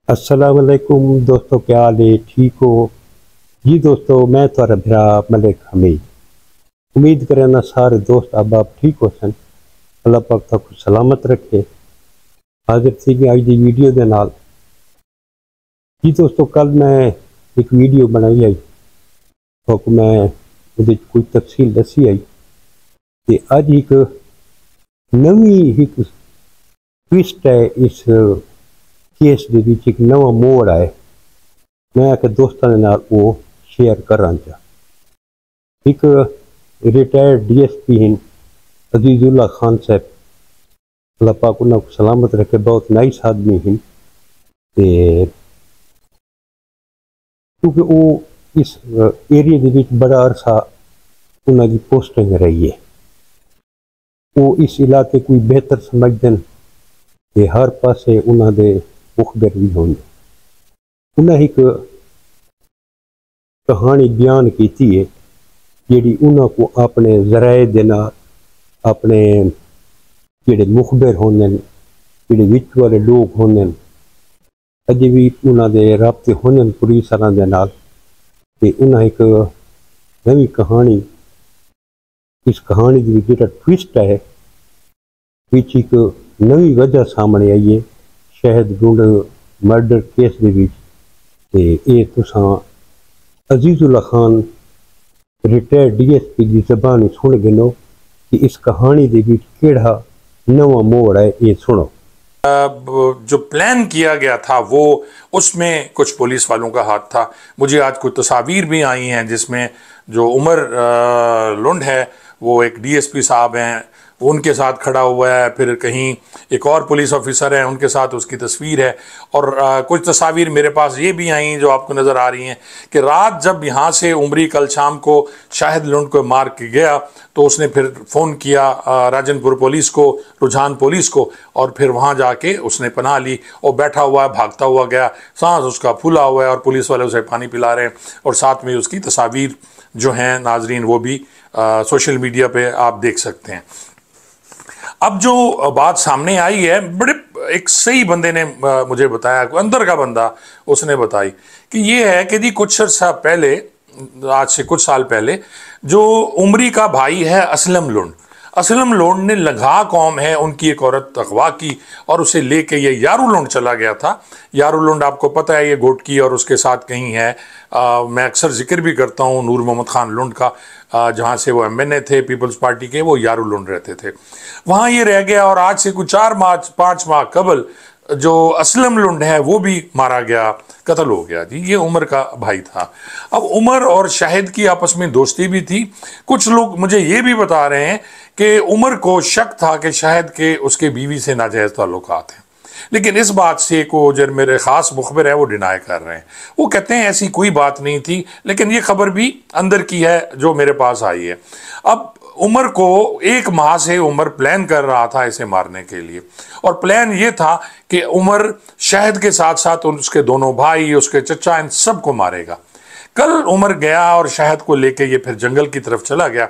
السلام علیکم دوستو، کیا حال ہے؟ ٹھیک ہو جی دوستو؟ میں تھوڑا بھرا ملک حمید امید کرنا سارے دوست احباب ٹھیک ہو سن۔ اللہ پاک تک سلامت رکھے۔ حاضر تھی کہ آج دی ویڈیو دے نال جی دوستو، کل میں ایک ویڈیو بنائی آئی تو میں وہ کوئی تفصیل دسی آئی کہ اج ایک نویں ایک ٹوسٹ ہے اس کیس دے وچ، ایک نواں موڑ آئے۔ میں کہ دوستاں دے نال وہ شیئر کرنا چاہ۔ ایک ریٹائرڈ ڈی ایس پی ہیں عزیز اللہ خان صاحب، اللہ پاک انہاں کو سلامت رکھے، بہت نائس آدمی ہیں کیونکہ وہ اس ایریے دے وچ بڑا عرصہ انہاں کی پوسٹنگ رہی ہے۔ وہ اس علاقے کوئی بہتر سمجھدن کہ ہر پاسے انہاں دے مخبر بھی ہوں۔ انہیں ایک کہانی بیان کیتی ہے جیڑی انہوں کو اپنے ذرائع دینا، اپنے جڑے مخبر ہوندے جڑے وچ والے لوگ ہوندے اجے بھی انہوں دے رابطے ہوندے پولیس والوں دے نال، کہ انہیں ایک نویں کہانی، اس کہانی دی جڑا ٹوسٹ ہے وچ ایک نویں وجہ سامنے آئی ہے شہد لونڈ مرڈر کیس دے وچ۔ تے اے تساں Aziz Ullah Khan retired D S P دی زبان سن گنو کہ اس کہانی دے وچ کیڑا نواں موڑ ہے، یہ سنو۔ جو پلان کیا گیا تھا وہ اس میں کچھ پولیس والوں کا ہاتھ تھا۔ مجھے آج کچھ تصاویر بھی آئی ہیں جس میں جو عمر لنڈ ہے وہ ایک ڈی ایس پی صاحب ہیں، وہ ان کے ساتھ کھڑا ہوا ہے، پھر کہیں ایک اور پولیس آفیسر ہیں ان کے ساتھ اس کی تصویر ہے، اور کچھ تصاویر میرے پاس یہ بھی آئیں جو آپ کو نظر آ رہی ہیں کہ رات جب یہاں سے عمری کل شام کو شاہد لنڈ کو مار کے گیا تو اس نے پھر فون کیا راجن پور پولیس کو، رجحان پولیس کو، اور پھر وہاں جا کے اس نے پناہ لی اور بیٹھا ہوا ہے، بھاگتا ہوا گیا، سانس اس کا پھولا ہوا ہے اور پولیس والے اسے پانی پلا رہے ہیں، اور ساتھ میں اس کی تصاویر جو ہیں ناظرین وہ بھی سوشل میڈیا پہ آپ دیکھ سکتے ہیں۔ اب جو بات سامنے آئی ہے، بڑے ایک صحیح بندے نے مجھے بتایا، اندر کا بندہ اس نے بتائی کہ یہ ہے کہ جی کچھ عرصہ پہلے، آج سے کچھ سال پہلے، جو عمری کا بھائی ہے اسلم لنڈ نے لنگھا قوم ہے ان کی ایک عورت اغوا کی اور اسے لے کے یہ یارو لنڈ چلا گیا تھا۔ یارو لنڈ آپ کو پتہ ہے یہ گھوٹکی اور اس کے ساتھ کہیں ہے، میں اکثر ذکر بھی کرتا ہوں نور محمد خان لنڈ کا، جہاں سے وہ ایم این اے تھے پیپلز پارٹی کے، وہ یارو لنڈ رہتے تھے، وہاں یہ رہ گیا، اور آج سے کچھ 5 ماہ قبل جو اسلم لنڈ ہے وہ بھی مارا گیا، قتل ہو گیا۔ جی یہ عمر کا بھائی تھا۔ اب عمر اور شاہد کی آپس میں دوستی بھی تھی۔ کچھ لوگ مجھے یہ بھی بتا رہے ہیں کہ عمر کو شک تھا کہ شاہد کے اس کے بیوی سے ناجائز تعلقات ہیں، لیکن اس بات سے کو جو میرے خاص مخبر ہے وہ ڈینائی کر رہے ہیں، وہ کہتے ہیں ایسی کوئی بات نہیں تھی، لیکن یہ خبر بھی اندر کی ہے جو میرے پاس آئی ہے۔ اب عمر کو 1 ماہ سے عمر پلان کر رہا تھا اسے مارنے کے لیے، اور پلان یہ تھا کہ عمر شاہد کے ساتھ ساتھ اس کے دونوں بھائی، اس کے چچا، ان سب کو مارے گا۔ کل عمر گیا اور شاہد کو لے کے یہ پھر جنگل کی طرف چلا گیا،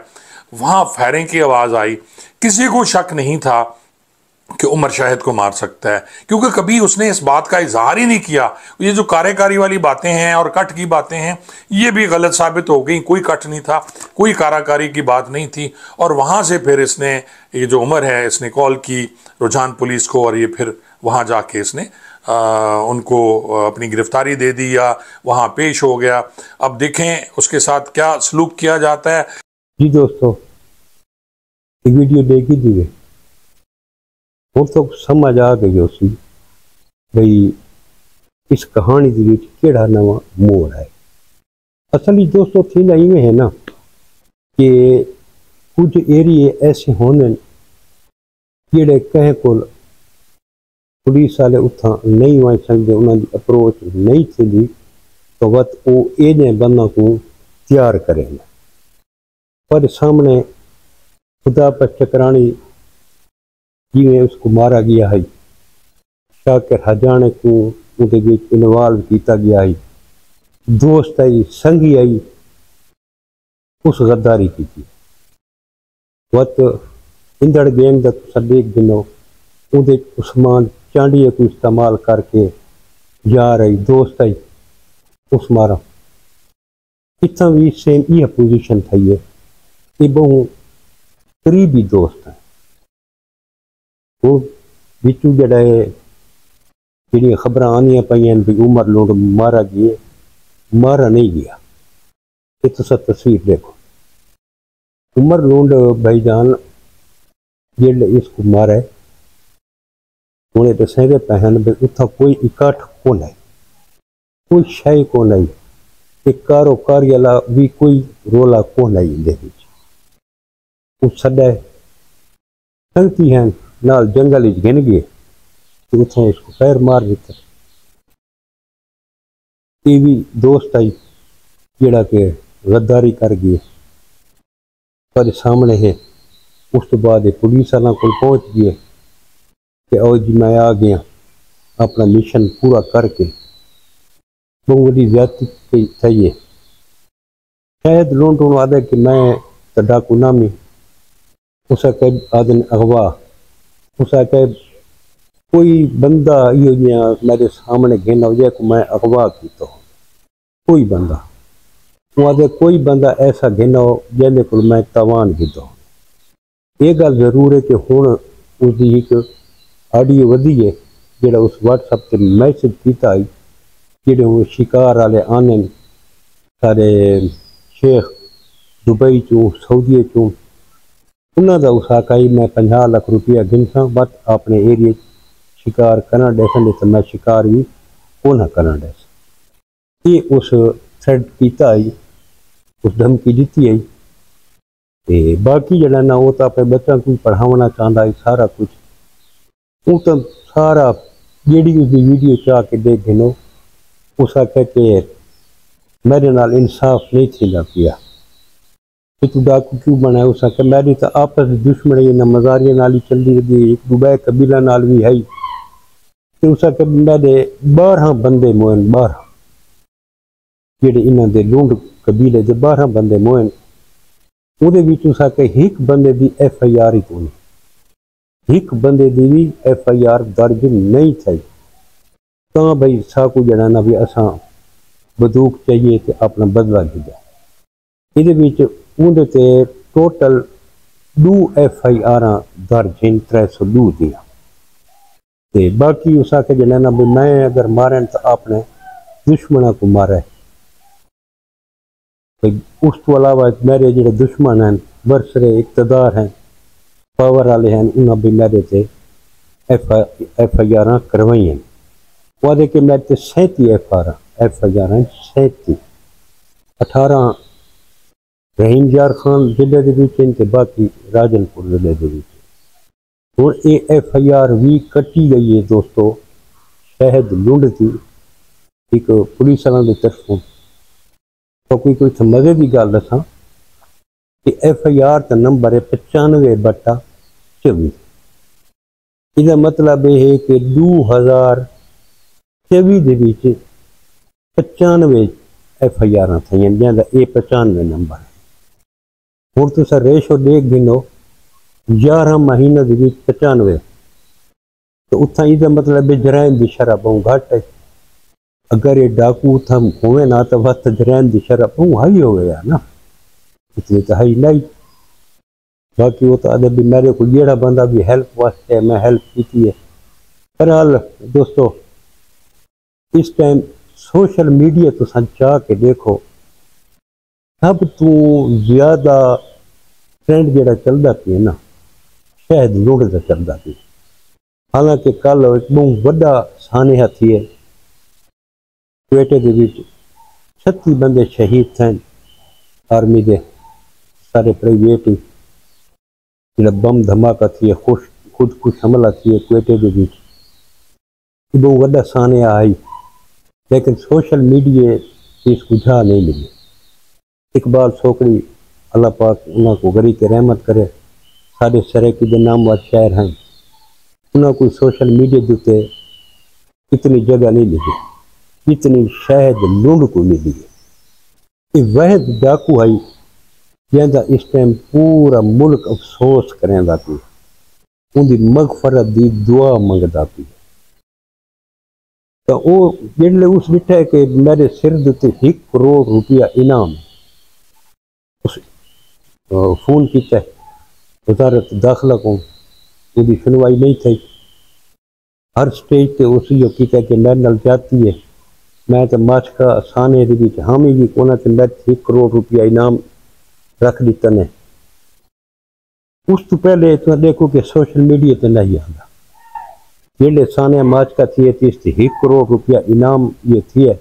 وہاں فائرنگ کی آواز آئی، کسی کو شک نہیں تھا کہ عمر شاہد کو مار سکتا ہے، کیونکہ کبھی اس نے اس بات کا اظہار ہی نہیں کیا۔ یہ جو کاری والی باتیں ہیں اور کٹ کی باتیں ہیں یہ بھی غلط ثابت ہو گئی، کوئی کٹ نہیں تھا، کوئی کاری کی بات نہیں تھی، اور وہاں سے پھر اس نے، یہ جو عمر ہے، اس نے کال کی رجحان پولیس کو، اور یہ پھر وہاں جا کے اس نے ان کو اپنی گرفتاری دے دی یا وہاں پیش ہو گیا۔ اب دیکھیں اس کے ساتھ کیا سلوک کیا جاتا ہے۔ جی دوستو، یہ ویڈیو دیکھی دیئے ہوں تو سمجھ آ گئی اسی بھئی اس کہانی دی وچ کیڑا نواں موڑ ہے۔ اصلی دوستو تھی نا ایویں ہے نا کہ کچھ ایریے ایسے ہونے جڑے کہیں کو پولیس والے اتھاں نہیں وائیں سکتے، انہوں دی اپروچ نہیں تھی دی تو وقت وہ ایجیں بندوں کو تیار کریں گے، پر سامنے خدا پر چکرانی جی میں اس کو مارا گیا ہے، شاکر حجانے کو اندے وچ انوالو کیتا گیا ہے، دوست آئی، سنگی آئی، اس غداری کی تھی وقت اندڑ گینگ دا سدیک دنوں اندے عثمان چانڈیے کو استعمال کر کے یار آئی دوست آئی اس مارا اتنا بھی سیم یہ پوزیشن تھا یہ بہو قریبی دوست ہیں وہ بچوں جڑا ہے جڑی خبر آنیاں پہ بھی عمر لونڈ مارا گیا مارا نہیں گیا یہ تو سب تصویر دیکھو عمر لونڈ بھائی جان جیل اس کو مارا ہے انہیں تو سہرے پہن بھی اتھا کوئی اکٹھ کون ہے کوئی شے کون ہے ایک کاروکاری والا بھی کوئی رولا کون ہے اندے وچ وہ سڈا سنگتی ہیں نال جنگل گن گئے تو اتھوں اس کو پیر مار دیتا یہ بھی دوست آئی جڑا کہ غداری کر گئے پر سامنے ہے اس تو بعد پولیس والوں کو پہنچ گئے کہ او جی میں آ گیا اپنا مشن پورا کر کے بہت بڑی زیادتی چاہیے شاید لونڈوں آدھے کہ میں تو ڈاکو نامی اسے کہ آدھن اغوا اسے کہ کوئی بندہ یہ میرے سامنے گھن ہو جائے کہ میں اغوا کیتا ہوں کوئی بندہ وہ آدھے کوئی بندہ ایسا گھن ہو جیسے کو میں تاوان کیتا ہوں یہ گل ضرور ہے کہ ہوں اس کی ایک آڈیو ودی ہے جڑا اس واٹس ایپ سے میسج کیتا آئی جڑے وہ شکار والے آنے سارے شیخ دبئی چوں سعودی چوں انہوں کا اس آکائی میں 50 لاکھ روپیہ گنساں بس اپنے ایریے شکار کرنا ڈیسن نہیں تو میں شکار بھی کو نہ کرنا ڈیسن یہ اس تھریڈ کیتا آئی اس دھمکی دیتی آئی تے باقی جڑا نا وہ تو اپنے بچوں کو پڑھاونا چاہتا ہے سارا کچھ وہ تو سارا جیڑی اس کی ویڈیو چاہ کے دیکھ گنو اس آخر کہ میرے نال انصاف نہیں تھی نہ پیا کہ تو ڈاکو کیوں بنا ہے اس آخر میری تو آپس دشمنی نہ مزاریہ نال ہی چل رہی ایک دبئی قبیلہ نال بھی ہے تو اس آخر میرے 12 بندے موئن 12 جڑے انہوں دے لونڈ قبیلے دے 12 بندے موئن وہ اس آخر ایک بندے دی ایف آئی آر ہی کونی ایک بندے دی بھی ایف آئی آر درج نہیں تھی تو بھائی ساکو جڑانا بھی اساں بدوق چاہیے کہ اپنا بدلہ لیا یہ اندر تے ٹوٹل 2 ایف آئی آر درج ہیں 302 دیا تے باقی اس آخر جڑانا بھی میں اگر مارن تو اپنے دشمنوں کو مارا ہے اس تو علاوہ میرے جڑے دشمن ہیں برسرے اقتدار ہیں پاور والے ہیں انہوں بھی میرے سے ایف آئی آر کروائی ہیں وہ آدھے کہ میرے 37 ایف آئی آر ہیں 37 18 رحیم یار خان ضلع دے وچ تے باقی راجن پور ضلع دے وچ اور یہ ایف آئی آر بھی کٹی گئی ہے دوستو شہد لنڈ تھی ایک پولیس والوں کی طرفوں تو کوئی مزے کی گل دساں کہ ایف آئی آر کا نمبر ہے 95/24 یہ مطلب یہ ہے کہ 2024 دے وچ 95 ایف آئی آر تھیں جہاں کا یہ 95 نمبر ہے ہوں تو سر ریشو دیکھ گنو 11 مہینے دے وچ 95 تو اتنا یہ مطلب جرائم کی شرح بہت گھٹ ہے اگر یہ ڈاکو اتنا ہوئے نا تو وقت جرائم کی شرح بہت ہائی ہو گیا نا اتنی تو ہائی نہیں باقی وہ تو ادھر بھی میرے کو جیڑا بندہ بھی ہیلپ واسطے میں ہیلپ کی ہے بہرحال دوستو اس ٹائم سوشل میڈیا تو چاہ کے دیکھو سب تو زیادہ ٹرینڈ جڑا چلتا پیا نا شہد لنڈ کا چلتا پیا حالانکہ کل ایک بہت بڑا سانحہ تھی ہے کوئٹے دے وچ 36 بندے شہید تھے آرمی دے سارے پرائیویٹ ہی جڑا بم دھماکہ تھی خود حملہ تھی کوئٹے دے وچ بہت بڑا سانحہ آئی لیکن سوشل میڈیا اس کو جا نہیں ملی اقبال سوکڑی اللہ پاک انہوں کو غری کے رحمت کرے سارے سریکی دے نامور شہر ہیں انہوں کو سوشل میڈیا دیتے اتنی جگہ نہیں ملی اتنی شہد لنڈ کو ملی ہے یہ وحد ڈاکو آئی جہاں اس ٹائم پورا ملک افسوس کریں دا پی ان کی مغفرت دی دعا منگتا پی تو وہ جڑے اس ڈٹھا ہے کہ میرے سر دے 1 کروڑ روپیہ انعام اس فون کیتا ہے وزارت داخلہ کو وہ سنوائی نہیں تھی ہر سٹیج تے اسی جو کیتا کہ میرے نال جاتی ہے میں تو ماشکا سانے دے وچ حامی بھی کونا تے میرے 1 کروڑ روپیہ انعام رکھ دیتا نے اس تو پہلے تو دیکھو کہ سوشل میڈیا تے نہیں آتا جیلے سانے ماشکا تھی تے اس 1 کروڑ روپیہ انعام یہ تھی ہے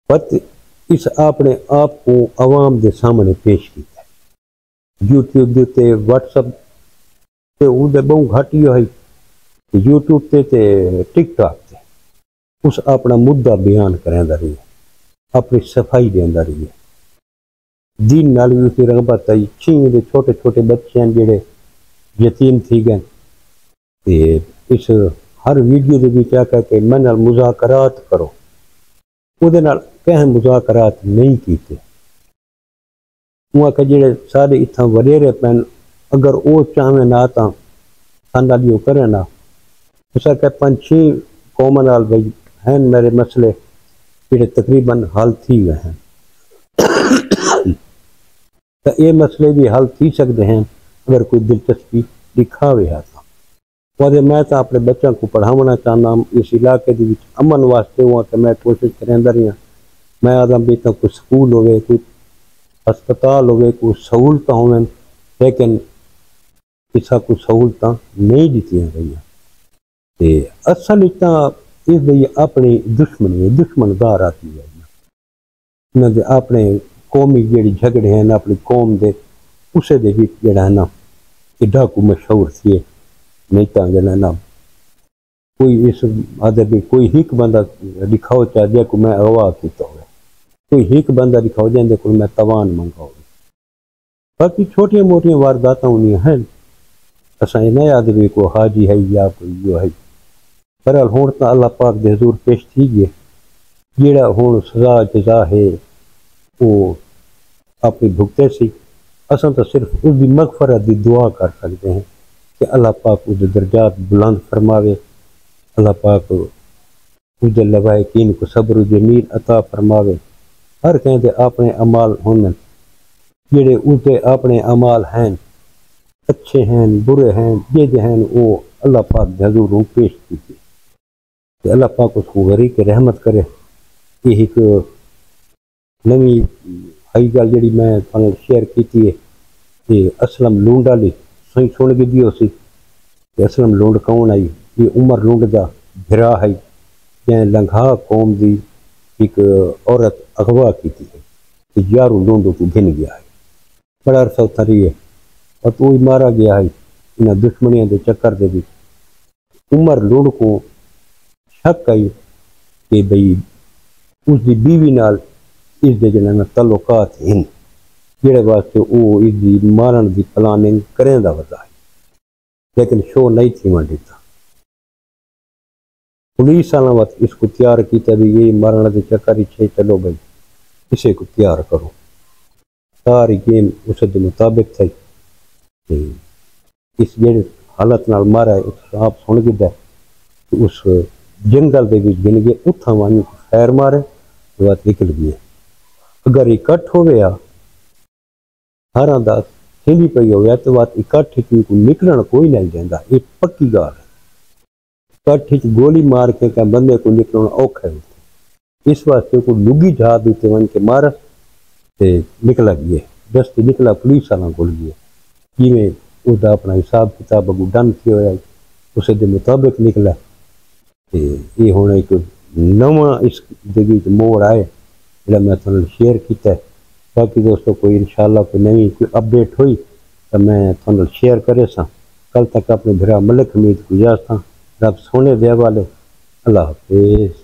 پت اس اپنے آپ کو عوام دے سامنے پیش کیتا ہے یوٹیوب دے واٹس ایپ تے او دے بہت گھٹ ہی ہوئی یوٹیوب تے ٹک ٹاک تے اس اپنا مدعا بیان کریندا رہی ہے اپنی صفائی دیندا رہی ہے دین نال بھی اسی رغبت آئی چھیں دے چھوٹے چھوٹے بچے ہیں جڑے یتیم تھی گئے تے اس ہر ویڈیو دے وچ کہہ کہ من نال مذاکرات کرو او دے نال کہیں مذاکرات نہیں کیتے وہ کہ جڑے سارے اتھاں وڈیرے پین اگر او چاہیں نہ تاں سانڈا دیو کرے نا اسا کہ 5-6 قوم نال بھئی ہیں میرے مسئلے جڑے تقریباً حل تھی گئے ہیں تو یہ مسئلے بھی حل تھی سکتے ہیں اگر کوئی دلچسپی دکھاوے آتا اور میں تو اپنے بچوں کو پڑھاونا چاہنا اس علاقے دی وچ امن واسطے ہوا کہ میں کوشش کریندا رہی ہوں میں آدم بھی تو کوئی سکول ہوئے کوئی ہسپتال ہوئے کوئی سہولتاں ہوئیں لیکن اسا کوئی سہولتاں نہیں دیتی گئی تے اصل اتنا اس دی اپنی دشمنی ہے دشمن دار آتی ہے انہاں دے اپنے قومی جڑی جھگڑے ہیں اپنی قوم دے اسے دے بھی جڑا ہے نا کہ ڈاکو مشہور تھی نہیں تا جڑا نا کوئی اس ادب کوئی ایک بندہ دکھاؤ چاہ دیا کو میں اغوا کیتا ہوئے کوئی ایک بندہ دکھاؤ جائیں دے کو میں توان منگا ہوئے باقی چھوٹیاں موٹیاں وارداتاں انہیں ہیں اساں یہ نئے آدمی کو حاجی ہے یا کوئی جو ہے برحال ہون تا اللہ پاک دے حضور پیش تھی گئے جیڑا ہون سزا جزا ہے وہ اپنی بھگتے سی اساں تو صرف اس دی مغفرت دی دعا کر سکتے ہیں کہ اللہ پاک اس دے درجات بلند فرماوے اللہ پاک اس دے لوائقین کو صبر و جمیل عطا فرماوے ہر کہیں دے اپنے اعمال ہونے جڑے اس دے اپنے اعمال ہیں اچھے ہیں برے ہیں یہ ہیں وہ اللہ پاک دے حضور پیش کیتے کہ اللہ پاک اس کو غریق رحمت کرے یہ ایک نوی ہائی گل جڑی میں شیئر کیتی ہے کہ اسلم لونڈ والی سوئی سن کے دیو سی کہ اسلم لونڈ کون آئی یہ عمر لونڈ دا بھرا ہے جن لنگھا قوم دی ایک عورت اغوا کیتی ہے کہ یارو لونڈوں کو گھن گیا ہے بڑا عرصہ اتھا رہی ہے اور تو ہی مارا گیا ہے انہاں دشمنیاں دے چکر دے بھی عمر لونڈ کو شک آئی کہ بھئی اس دی بیوی نال اس دے جنہاں تعلقات ہیں جڑے واسطے وہ اس دی مارن دی پلاننگ کریں دا ودا ہے لیکن شو نہیں تھی وہاں دیتا پولیس والا وقت اس کو تیار کیتا بھی یہ مارن دے چکر ہی چھے چلو بھائی اسے کو تیار کرو ساری گیم اسے دے مطابق تھی اس جڑے حالت نال مارا ہے اس آپ سن گیا کہ اس جنگل دے بھی گن گئے اتھا وانی کو خیر مارے بات نکل گئی اگر اکٹھ ہو گیا ہر انداز ہلی پئی ہو گیا تو بات اکٹھ کی کو نکلنا کوئی نہیں دینا یہ پکی گال ہے اکٹھ گولی مار کے کہ بندے کو نکلنا اوکھا ہے اس واسطے کو لگی جہاں دیتے ون کے مارس تے نکلا گئے دستی نکلا پولیس والا گل گئے جی میں اس دا اپنا حساب کتاب اگو ڈن کی ہوا اسے دے مطابق نکلا تے یہ ہونا ایک نواں اس جگہ موڑ آئے جڑا میں تھوڑا شیئر کیتا ہے باقی دوستوں کوئی انشاءاللہ کوئی نئی کوئی اپڈیٹ ہوئی تو میں تھوڑا شیئر کرے سا کل تک اپنے بھرا ملک حمید کو اجازت رب سونے دے والے اللہ حافظ